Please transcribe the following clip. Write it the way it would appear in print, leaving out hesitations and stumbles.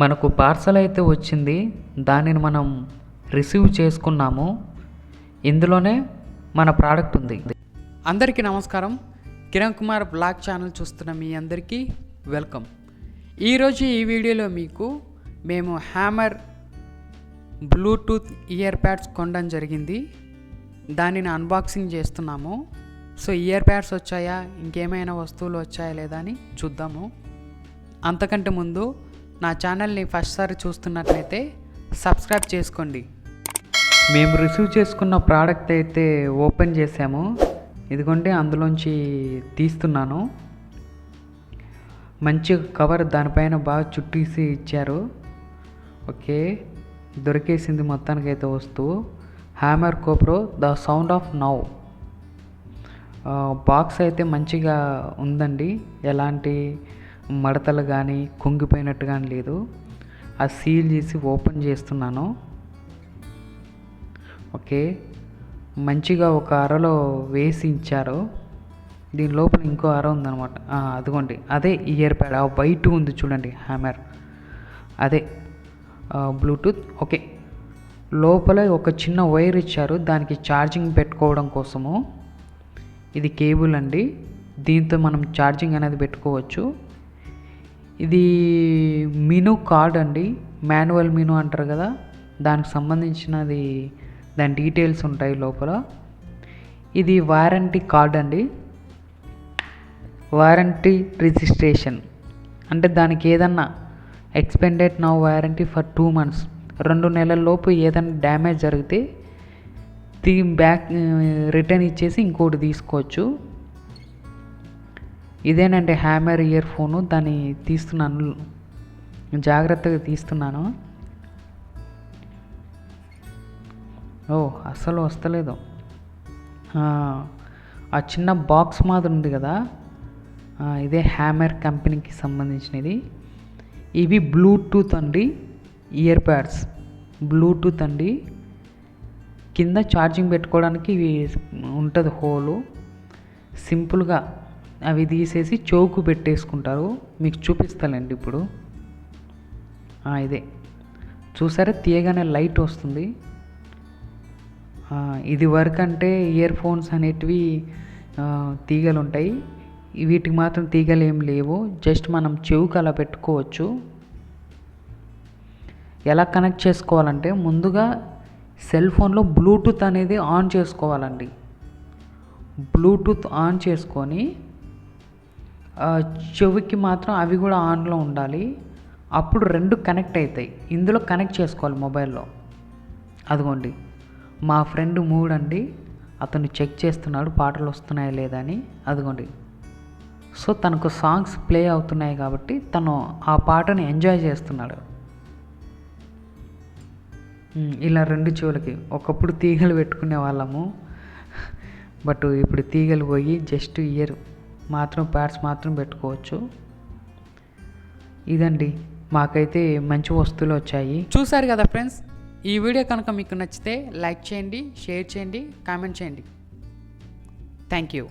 మనకు పార్సల్ అయితే వచ్చింది, దానిని మనం రిసీవ్ చేసుకున్నాము. ఇందులోనే మన ప్రోడక్ట్ ఉంది. అందరికీ నమస్కారం. కిరణ్ కుమార్ బ్లాగ్ ఛానల్ చూస్తున్న మీ అందరికీ వెల్కమ్. ఈరోజు ఈ వీడియోలో మీకు మేము హ్యామర్ బ్లూటూత్ ఇయర్ ప్యాడ్స్ కొనడం జరిగింది. దానిని అన్బాక్సింగ్ చేస్తున్నాము. సో ఇయర్ ప్యాడ్స్ వచ్చాయా, ఇంకేమైనా వస్తువులు వచ్చాయా లేదా అని చూద్దాము. అంతకంటే ముందు నా ఛానల్ని ఫస్ట్ సారి చూస్తున్నట్లయితే సబ్స్క్రైబ్ చేసుకోండి. మేము రిసీవ్ చేసుకున్న ప్రోడక్ట్ అయితే ఓపెన్ చేసాము. ఇదిగోండి, అందులోంచి తీస్తున్నాను. మంచి కవర్ దానిపైన బాగా చుట్టేసి ఇచ్చారు. ఓకే, దొరికేసింది మొత్తానికైతే వస్తువు. హ్యామర్ కోప్రో the sound of now. Box అయితే మంచిగా ఉందండి, ఎలాంటి మడతలు కానీ కుంగిపోయినట్టు కానీ లేదు. ఆ సీల్ చేసి ఓపెన్ చేస్తున్నాను. ఓకే, మంచిగా ఒక అరలో వేసి ఇచ్చారు. దీని లోపల ఇంకో అర ఉందన్నమాట. అదిగోండి, అదే ఇయర్ ప్యాడ్. ఆ వైట్ ఉంది చూడండి, హ్యామర్, అదే బ్లూటూత్. ఓకే, లోపల ఒక చిన్న వైర్ ఇచ్చారు, దానికి ఛార్జింగ్ పెట్టుకోవడం కోసము. ఇది కేబుల్ అండి, దీంతో మనం ఛార్జింగ్ అనేది పెట్టుకోవచ్చు. ఇది మెనూ కార్డ్ అండి, మాన్యువల్ మెనూ అంటారు కదా, దానికి సంబంధించినది, దాని డీటెయిల్స్ ఉంటాయి లోపల. ఇది వారంటీ కార్డ్ అండి, వారంటీ రిజిస్ట్రేషన్ అంటే దానికి ఏదన్నా expended now warranty for 2 months, 2 నెలల లోపు ఏదైనా డ్యామేజ్ జరిగితే బ్యాక్ రిటర్న్ ఇచ్చేసి ఇంకోటి తీసుకోవచ్చు. ఇదేనండి హ్యామర్ ఇయర్ ఫోను. దాన్ని తీస్తున్నాను, జాగ్రత్తగా తీస్తున్నాను. అస్సలు వస్తలేదు. ఆ చిన్న బాక్స్ మాదిరి ఉంది కదా, ఇదే హ్యామర్ కంపెనీకి సంబంధించినది. ఇవి బ్లూటూత్ అండి, ఇయర్ ప్యాడ్స్ బ్లూటూత్ అండి. కింద ఛార్జింగ్ పెట్టుకోవడానికి ఇవి ఉంటుంది హోలు. సింపుల్గా అవి తీసేసి చౌకు పెట్టేసుకుంటారు. మీకు చూపిస్తానండి ఇప్పుడు. ఇదే చూసారా, తీయగానే లైట్ వస్తుంది. ఇది వరకు అంటే ఇయర్ ఫోన్స్ అనేటివి తీగలు ఉంటాయి, వీటికి మాత్రం తీగలు ఏం లేవు. జస్ట్ మనం చెవుకు అలా పెట్టుకోవచ్చు. ఎలా కనెక్ట్ చేసుకోవాలంటే ముందుగా సెల్ ఫోన్లో బ్లూటూత్ అనేది ఆన్ చేసుకోవాలండి. బ్లూటూత్ ఆన్ చేసుకొని చెవికి మాత్రం అవి కూడా ఆన్లో ఉండాలి. అప్పుడు 2 కనెక్ట్ అవుతాయి. ఇందులో కనెక్ట్ చేసుకోవాలి మొబైల్లో. అదిగోండి, మా ఫ్రెండ్ 3 అండి, అతను చెక్ చేస్తున్నాడు పాటలు వస్తున్నాయా లేదా అని. అదిగోండి, సో తనకు సాంగ్స్ ప్లే అవుతున్నాయి కాబట్టి తను ఆ పాటను ఎంజాయ్ చేస్తున్నాడు. ఇలా 2 చెవులకి. ఒకప్పుడు తీగలు పెట్టుకునే వాళ్ళము, బట్ ఇప్పుడు తీగలు పోయి జస్ట్ ఇయర్ మాత్రం ప్యాడ్స్ మాత్రం పెట్టుకోవచ్చు. ఇదండి, మాకైతే మంచి వస్తువులు వచ్చాయి. చూసారు కదా ఫ్రెండ్స్, ఈ వీడియో కనుక మీకు నచ్చితే లైక్ చేయండి, షేర్ చేయండి, కామెంట్ చేయండి. Thank you.